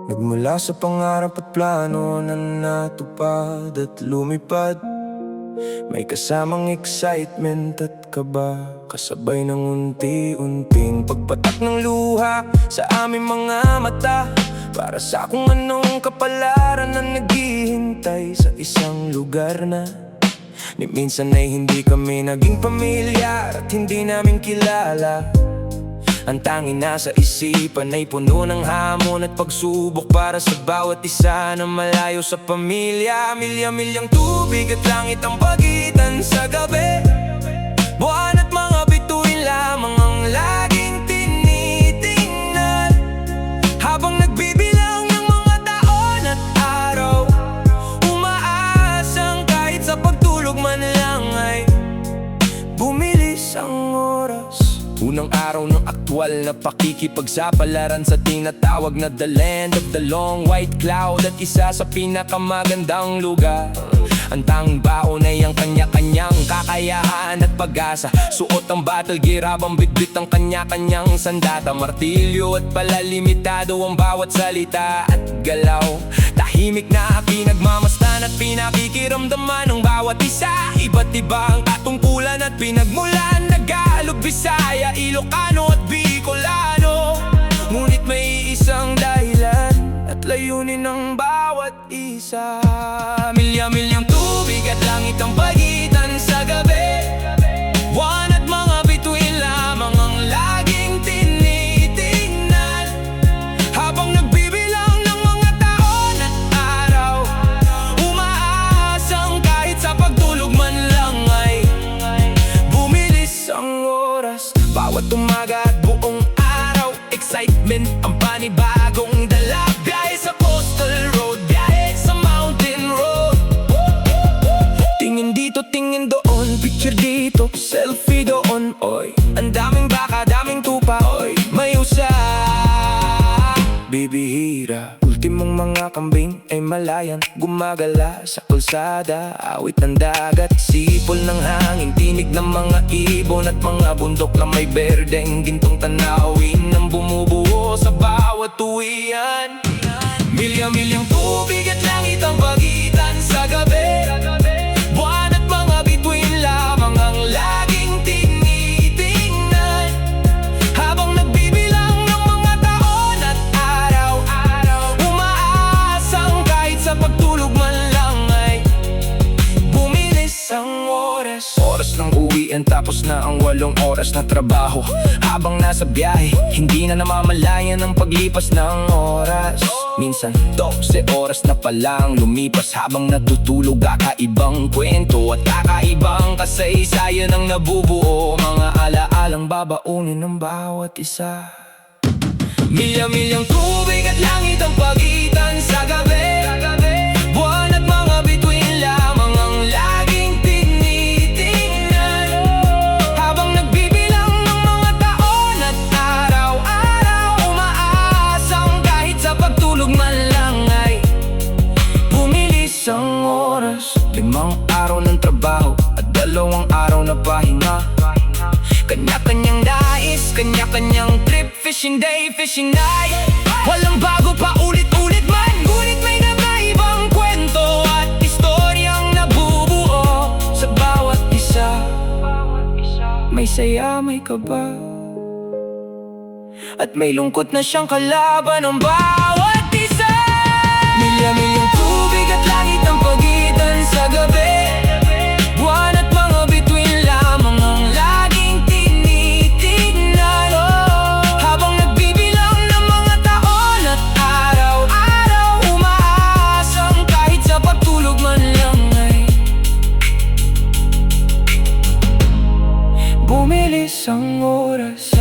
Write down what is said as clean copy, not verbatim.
Nagmula sa pangarap at plano na natupad at lumipad. May kasamang excitement at kaba, kasabay ng unti-unting pagpatak ng luha sa aming mga mata, para sa kung anong kapalaran na naghihintay sa isang lugar na ni minsan ay hindi kami naging pamilya at hindi namin kilala. Ang tanging nasa isipan ay puno ng hamon at pagsubok para sa bawat isa na malayo sa pamilya. Milya-milyang tubig at langit ang pagitan sa gabi. Buwan at mga bituin lamang ang laging tinitingnan, habang nagbibilang ng mga taon at araw. Umaasang kahit sa pagtulog man lang ay bumilis ang oras. Unang araw ng aktwal na pakikipagsapalaran sa tinatawag na the land of the long white cloud, at isa sa pinakamagandang lugar. Ang tanging baon ay ang kanya-kanyang kakayahan at pag-asa. Suot ang battle gear habang bitbit ang kanya-kanyang sandata. Martilyo at palalimitado ang bawat salita at galaw. Tahimik na pinagmamastan at pinakikiramdaman ng bawat isa. Iba't iba ang katungkulan at pinagmulan. Tagalog, Bisaya, Ilocano at Bicolano, ngunit may isang dahilan at layunin ng bawat isa. Milya-milyang tubig at langit ang pagitan sa gabi. Buwan at mga bituin lamang ang laging tinitingnan, habang nagbibilang ng mga taon at araw. Umaasang kahit sa pagtulog man lang ay bumilis ang oras. Bawat umaga at buong araw, excitement ang panibagong dala. Biyahe sa coastal road, biyahe sa mountain road. Tingin dito, tingin doon, picture dito, selfie doon. Oy, ang daming baka, daming tupa. Oy, may usa, bibihira. Ultimong mga kambing ay malayan, gumagala sa kalsada, awit ng dagat, sipol ng hangin, tinig ng mga ibon at mga bundok na may berdeng gintong tanawin ang bumubuo sa bawat tuwian. Milya-milyang tubig at langit ang pagitan sa gabi. Buwan at mga bituin lamang ang laging tinitingnan, habang nagbibilang ng mga taon at araw. Umaasang kahit sa pagtulog man lang ay bumilis ang oras. Oras ng uwian tapos na ang 8 oras na trabaho. Habang nasa biyahe, hindi na namamalayan ang paglipas ng oras. Minsan 12 oras na palang lumipas habang natutulog. Kakaibang kwento at kakaibang kasaysayan ang nabubuo, mga alaalang babaunin ng bawat isa. Milya-milyang tubig at langit ang pagitan sa gabi. Buwan at mga bituin lamang ang laging tinitingnan, habang nagbibilang ng mga taon at araw. Umaasang kahit sa pagtulog man lang ay bumilis ang oras. 5 araw ng trabaho at 2 araw na pahinga. Kanya-kanyang nais, kanya-kanyang trip. Fishing day, fishing night. Walang bago pa ulit-ulit man, ngunit may nakaibang kwento at istoryang nabubuo sa bawat isa. May saya, may kaba, at may lungkot na siyang kalaban ng bawat isa. Milya-milyang tubig at langit ang pagitan sa gabi. Buwan at mga bituin lamang ang laging tinitingnan, habang nagbibilang ng mga taon at araw. Umaasang kahit sa pagtulog man lang ay bumilis ang oras.